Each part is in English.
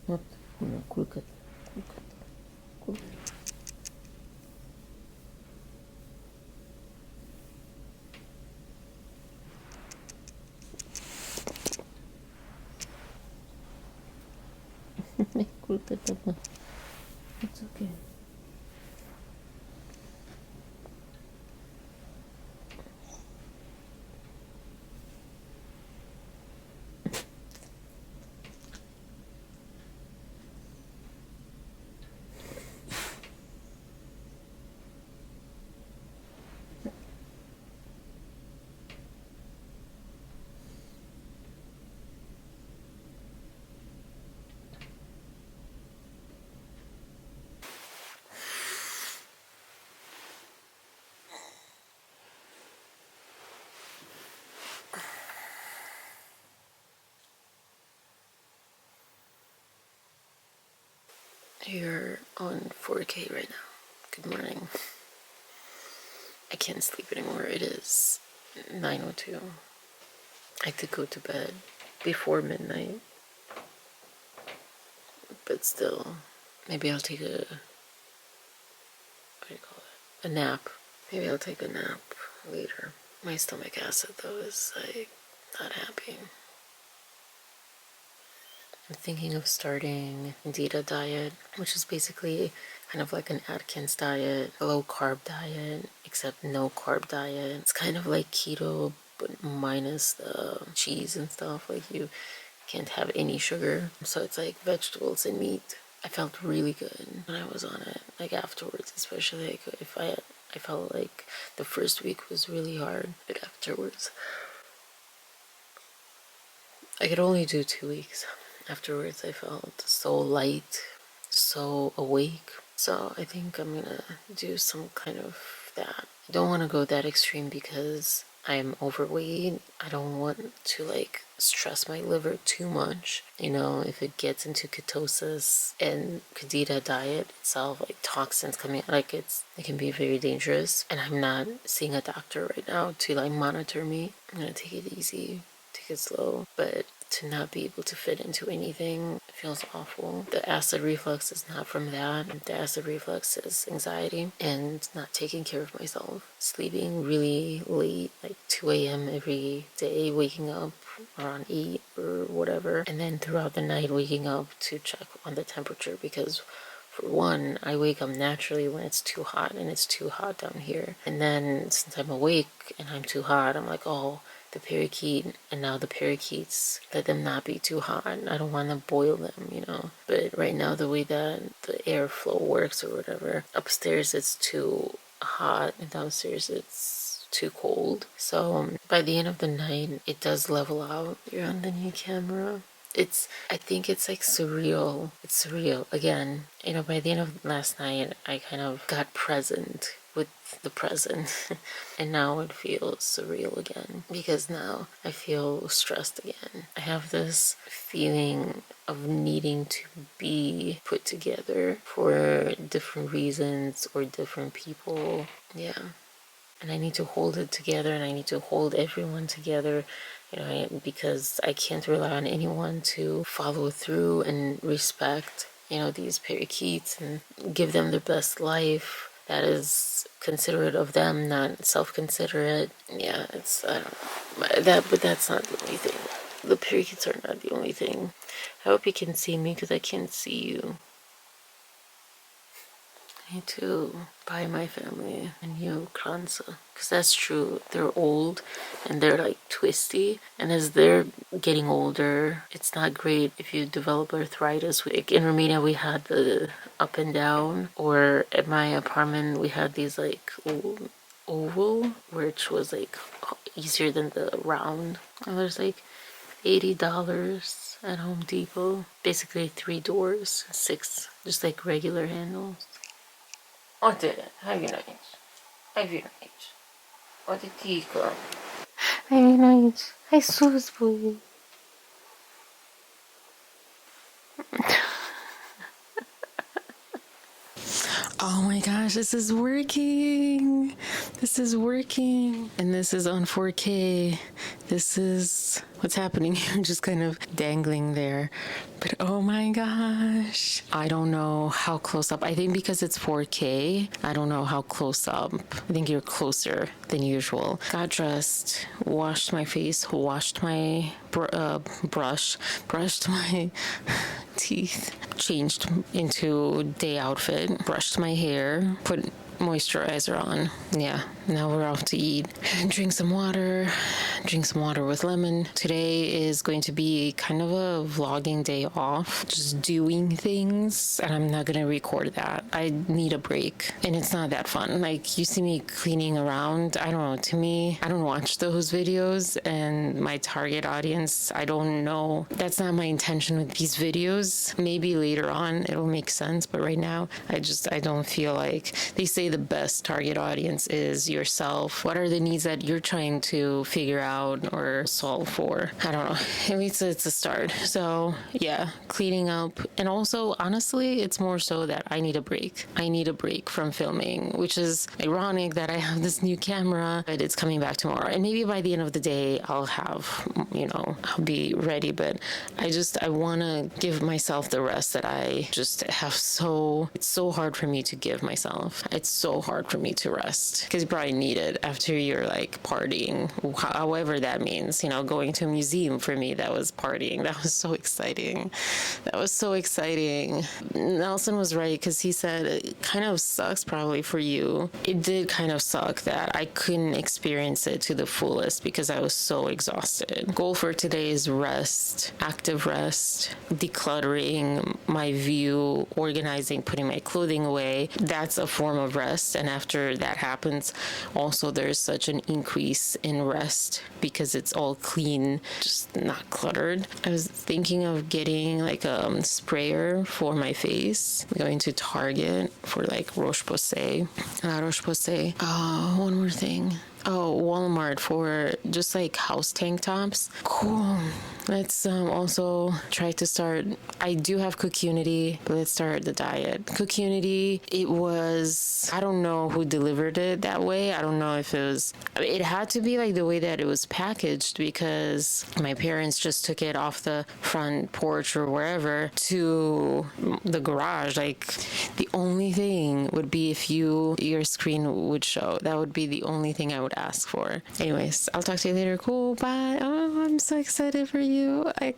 Вот, кулькат, кулькат, кулькат. Кулькат, it's okay. You're on 4K right now. Good morning. I can't sleep anymore. It is 9:02. I could go to bed before midnight, but still, maybe I'll take a, what do you call it? A nap. Maybe I'll take a nap later. My stomach acid though is like not happy. I'm thinking of starting indeed a diet, which is basically kind of like an Atkins diet, a low carb diet, except no carb diet. It's kind of like keto, but minus the cheese and stuff. Like you can't have any sugar. So it's like vegetables and meat. I felt really good when I was on it, like afterwards, especially like if I felt like the first week was really hard, but afterwards I could only do 2 weeks. Afterwards, I felt so light, so awake. So I think I'm gonna do some kind of that. I don't want to go that extreme because I'm overweight. I don't want to like stress my liver too much. You know, if it gets into ketosis and Candida diet itself, like toxins coming, like it can be very dangerous. And I'm not seeing a doctor right now to like monitor me. I'm gonna take it easy, take it slow, but to not be able to fit into anything feels awful. The acid reflux is not from that. The acid reflux is anxiety and not taking care of myself. Sleeping really late, like 2 a.m. every day, waking up around 8 or whatever, and then throughout the night waking up to check on the temperature because for one, I wake up naturally when it's too hot, and it's too hot down here. And then since I'm awake and I'm too hot, I'm like, oh, the parakeet, and now the parakeets, let them not be too hot. I don't want to boil them, you know. But right now, the way that the airflow works or whatever, upstairs it's too hot, and downstairs it's too cold. So by the end of the night, it does level out. You're on the new camera. I think it's like surreal. It's surreal. Again, you know, by the end of last night, I kind of got present with the present. And now it feels surreal again because now I feel stressed again. I have this feeling of needing to be put together for different reasons or different people. Yeah. And I need to hold it together, and I need to hold everyone together, you know, because I can't rely on anyone to follow through and respect, you know, these parakeets and give them their best life that is considerate of them, not self-considerate. Yeah, I don't know, but that's not the only thing. The parakeets are not the only thing. I hope you can see me because I can't see you. I need to buy my family a new kranza, because that's true. They're old and they're like twisty, and as they're getting older, it's not great if you develop arthritis. Like in Romania, we had the up and down, or at my apartment, we had these like oval, which was like easier than the round. And there's like $80 at Home Depot. Basically 3 doors, 6 just like regular handles. Odette, have you nice? Have you nice? Odette, have you nice? Ai sus, boy. Oh my gosh, this is working. This is working. And this is on 4K. This is what's happening here, just kind of dangling there. But oh my gosh. I don't know how close up. I think because it's 4K, I don't know how close up. I think you're closer than usual. Got dressed, washed my face, washed my brushed my teeth, changed into day outfit, brushed my hair, put moisturizer on. Yeah, now we're off to eat. Drink some water with lemon. Today is going to be kind of a vlogging day off, just doing things, and I'm not gonna record that. I need a break, and it's not that fun. Like, you see me cleaning around, I don't know, to me, I don't watch those videos, and my target audience, I don't know. That's not my intention with these videos. Maybe later on it'll make sense, but right now, I don't feel like. They say the best target audience is yourself. What are the needs that you're trying to figure out or solve for? I don't know. At least it's a start. So yeah, cleaning up. And also, honestly, it's more so that I need a break. I need a break from filming, which is ironic that I have this new camera, but it's coming back tomorrow. And maybe by the end of the day, I'll have, I'll be ready. But I want to give myself the rest that I just have it's so hard for me to give myself. It's so hard for me to rest because you probably need it after you're like partying, however that means. Going to a museum, for me, that was partying. That was so exciting. Nelson was right, because he said it kind of sucks probably for you. It did kind of suck that I couldn't experience it to the fullest because I was so exhausted. Goal for today is rest, active rest, decluttering my view, organizing, putting my clothing away. That's a form of rest. And after that happens, also there's such an increase in rest because it's all clean, just not cluttered. I was thinking of getting like a sprayer for my face. I'm going to Target for like Roche-Posay. One more thing. Walmart for just like house tank tops. Cool. Let's also try to start. I do have CookUnity, but let's start the diet. CookUnity, I don't know who delivered it that way. I don't know if it had to be like the way that it was packaged, because my parents just took it off the front porch or wherever to the garage. Like, the only thing would be if your screen would show. That would be the only thing I would ask for. Anyways, I'll talk to you later. Cool, bye. Oh, I'm so excited for you. I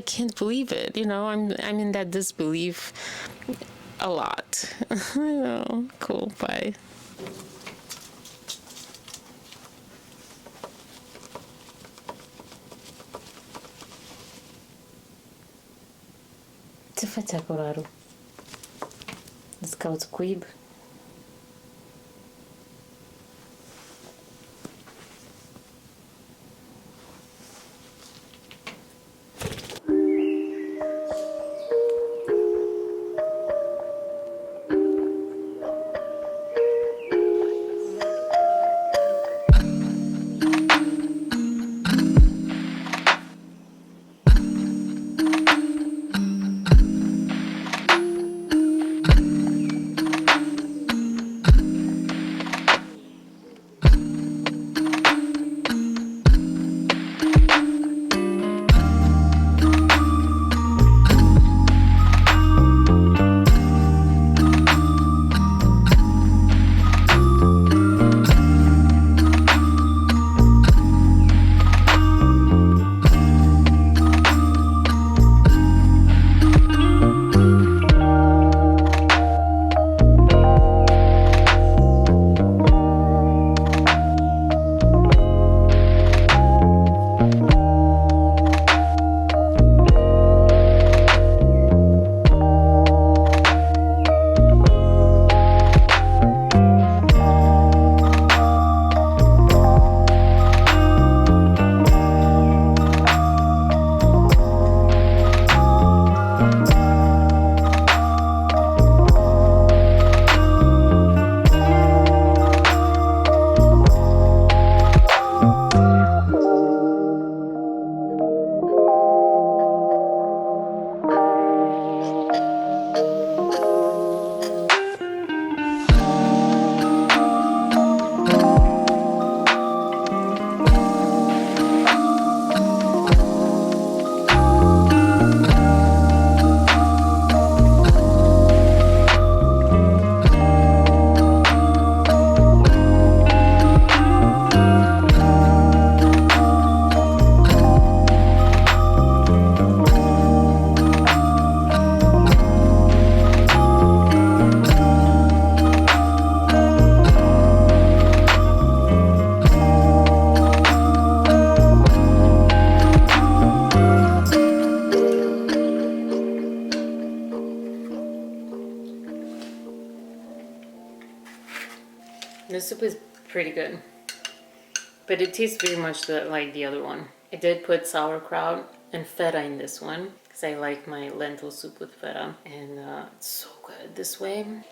can't believe it. I'm in that disbelief a lot. I know. Cool, bye. Co faz agora, Aaru? Scout Quib. This soup is pretty good, but it tastes very much like the other one. I did put sauerkraut and feta in this one because I like my lentil soup with feta, and it's so good this way. Crying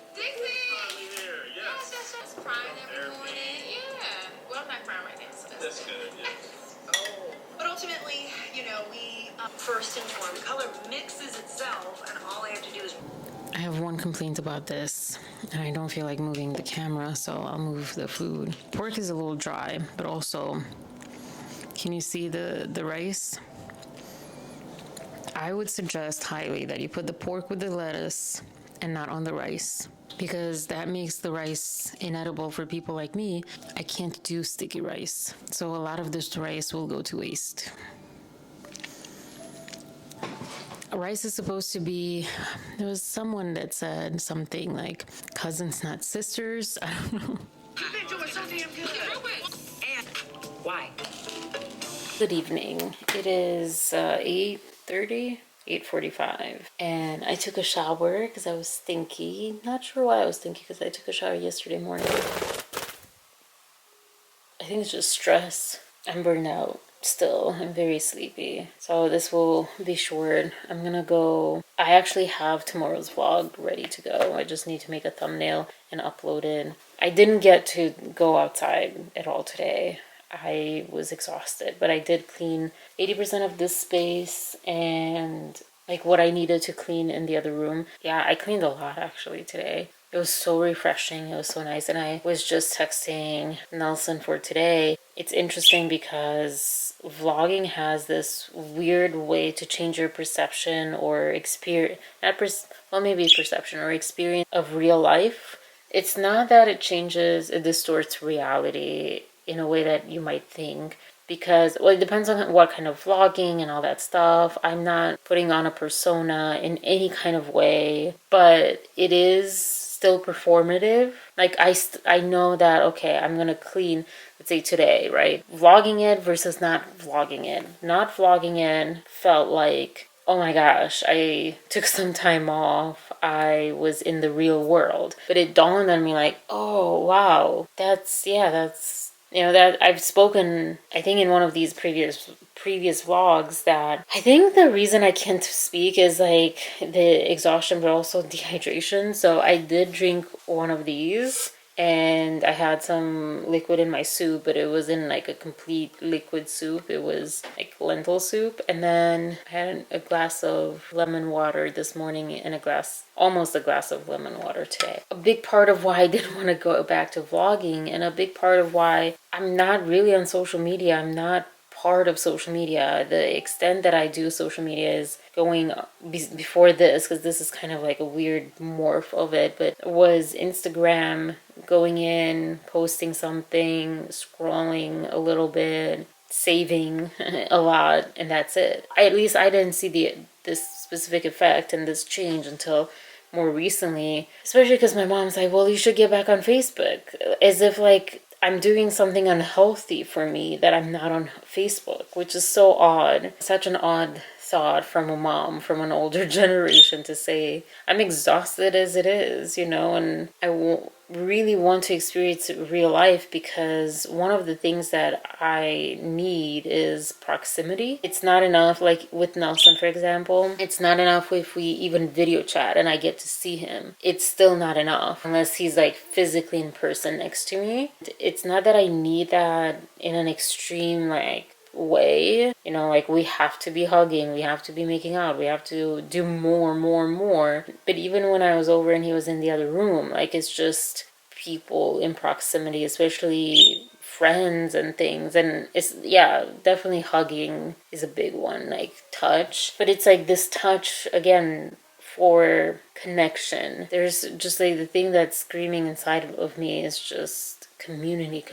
every morning. Yeah. Well, I'm not crying right now, so that's good. Yeah. Oh. But ultimately, you know, we first inform color mixes itself, and all I have to do is. I have one complaint about this, and I don't feel like moving the camera, so I'll move the food. Pork is a little dry, but also, can you see the rice? I would suggest highly that you put the pork with the lettuce and not on the rice, because that makes the rice inedible for people like me. I can't do sticky rice, so a lot of this rice will go to waste. Rice is supposed to be, there was someone that said something like cousins, not sisters. I don't know. You've been doing so damn good. And why? Good evening. It is 8:30, 8:45, and I took a shower because I was stinky. Not sure why I was stinky, because I took a shower yesterday morning. I think it's just stress. I'm burned out still. I'm very sleepy. So this will be short. I'm gonna go. I actually have tomorrow's vlog ready to go. I just need to make a thumbnail and upload it. I didn't get to go outside at all today. I was exhausted, but I did clean 80% of this space and like what I needed to clean in the other room. Yeah, I cleaned a lot actually today. It was so refreshing. It was so nice. And I was just texting Nelson for today. It's interesting because vlogging has this weird way to change your perception or experience, well, maybe perception or experience of real life. It's not that it distorts reality in a way that you might think, because, well, it depends on what kind of vlogging and all that stuff. I'm not putting on a persona in any kind of way, but it is still performative. Like I know that, okay, I'm gonna clean, let's say today, right? Vlogging it versus not vlogging it. Not vlogging it felt like, oh my gosh, I took some time off. I was in the real world. But it dawned on me like, oh wow, that's you know, that I've spoken, I think in one of these previous vlogs, that I think the reason I can't speak is like the exhaustion, but also dehydration. So I did drink one of these, and I had some liquid in my soup, but it wasn't like a complete liquid soup. It was like lentil soup. And then I had a glass of lemon water this morning and almost a glass of lemon water today. A big part of why I didn't want to go back to vlogging, and a big part of why I'm not really on social media. I'm not part of social media. The extent that I do social media is going before this, because this is kind of like a weird morph of it, but was Instagram, going in, posting something, scrolling a little bit, saving a lot, and that's it. At least I didn't see this specific effect and this change until more recently, especially because my mom's like, well, you should get back on Facebook, as if like I'm doing something unhealthy for me that I'm not on Facebook, which is so odd. Such an odd thought from a mom from an older generation to say. I'm exhausted as it is, you know, and I really want to experience real life, because one of the things that I need is proximity. It's not enough, like with Nelson, for example, it's not enough if we even video chat and I get to see him. It's still not enough unless he's like physically in person next to me. It's not that I need that in an extreme like way, you know, like we have to be hugging, we have to be making out, we have to do more. But even when I was over and he was in the other room, like it's just people in proximity, especially friends and things. And it's, yeah, definitely hugging is a big one, like touch. But it's like this touch again for connection. There's just like the thing that's screaming inside of me is just community.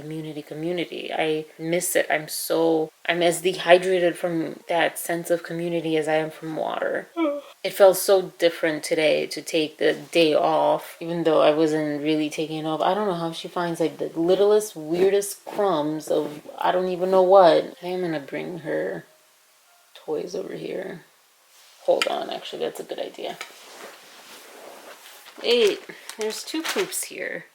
I miss it. I'm as dehydrated from that sense of community as I am from water. It felt so different today to take the day off, even though I wasn't really taking it off. I don't know how she finds like the littlest, weirdest crumbs of I don't even know what. I think I'm gonna bring her toys over here. Hold on, actually, that's a good idea. Wait, there's two poops here.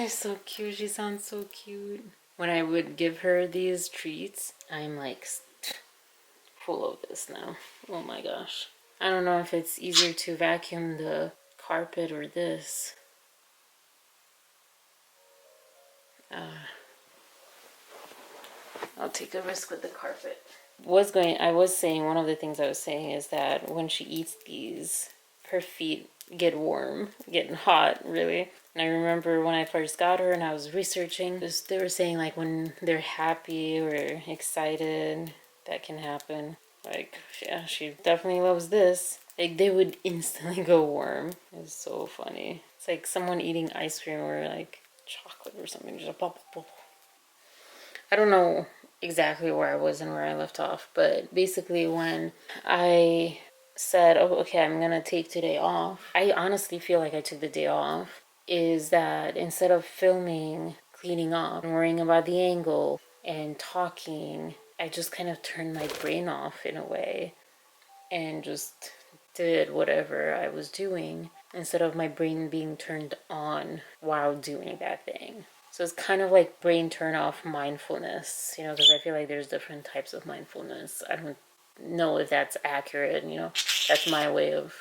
She's so cute. She sounds so cute. When I would give her these treats, I'm like full of this now. Oh my gosh. I don't know if it's easier to vacuum the carpet or this. I'll take a risk with the carpet. I was saying, one of the things I was saying is that when she eats these, her feet get warm, getting hot, really. And I remember when I first got her and I was researching, they were saying like when they're happy or excited, that can happen. Like, yeah, she definitely loves this. Like, they would instantly go warm. It's so funny. It's like someone eating ice cream or like chocolate or something. Just pop, pop, pop. I don't know exactly where I was and where I left off, but basically when I said, oh, okay, I'm gonna take today off, I honestly feel like I took the day off, is that instead of filming, cleaning up, and worrying about the angle and talking, I just kind of turned my brain off in a way and just did whatever I was doing instead of my brain being turned on while doing that thing. So it's kind of like brain turn off mindfulness, you know, because I feel like there's different types of mindfulness. I don't know if that's accurate, you know, that's my way of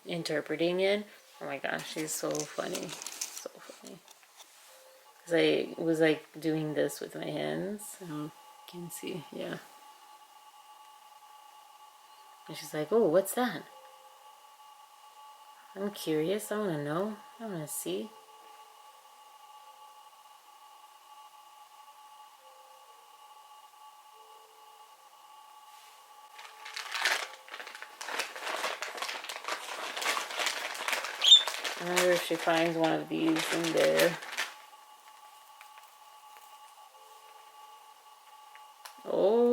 interpreting it. Oh my gosh, she's so funny. So funny. Because I was like doing this with my hands. You can see, yeah. And she's like, oh, what's that? I'm curious. I want to know. I want to see. I wonder if she finds one of these in there. Oh.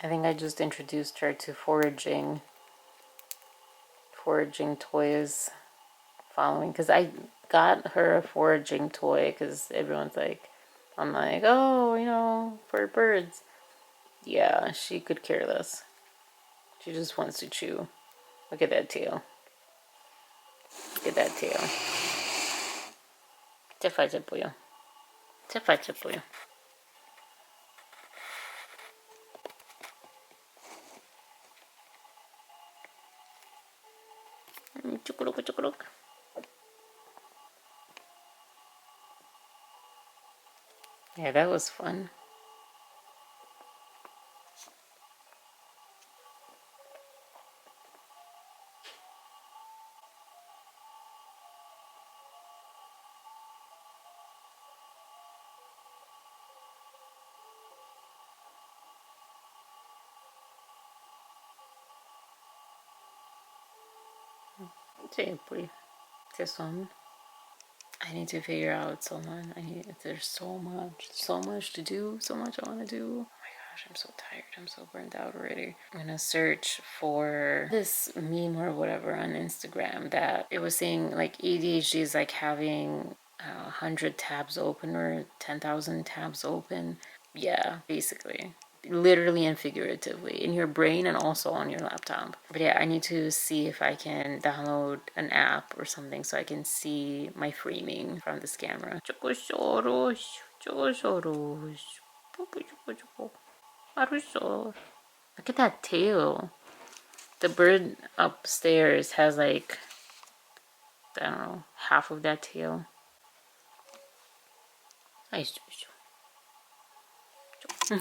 I think I just introduced her to foraging toys following, because I got her a foraging toy because everyone's like, I'm like, oh, you know, for birds. Yeah, she could care less. She just wants to chew. Look at that tail. Look at that tail. Te faccio pollo. Te faccio pollo. Chukuluk, chukuluk. Yeah, that was fun. Sì, poi ci sono. I need to figure out someone. There's so much to do, so much I want to do. Oh my gosh, I'm so tired. I'm so burnt out already. I'm gonna search for this meme or whatever on Instagram that it was saying like ADHD is like having 100 tabs open or 10,000 tabs open. Yeah, basically. literally and figuratively in your brain and also on your laptop. But yeah, I need to see if I can download an app or something so I can see my framing from this camera. Look at that tail. The bird upstairs has like, I don't know, half of that tail.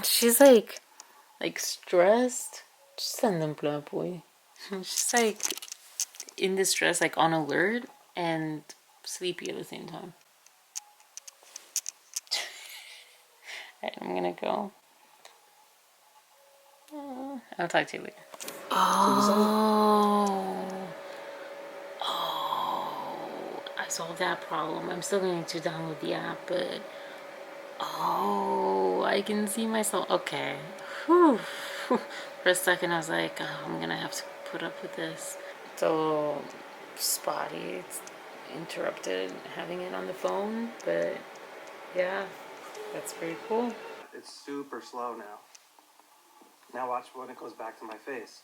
She's like stressed. She's like in distress, like on alert and sleepy at the same time. Alright, I'm gonna go. I'll talk to you later. Oh, I solved that problem. I'm still going to download the app, but oh, I can see myself. Okay. Whew. For a second, I was like, oh, I'm gonna have to put up with this. It's a little spotty. It's interrupted having it on the phone, but yeah, that's pretty cool. It's super slow now. Now watch when it goes back to my face.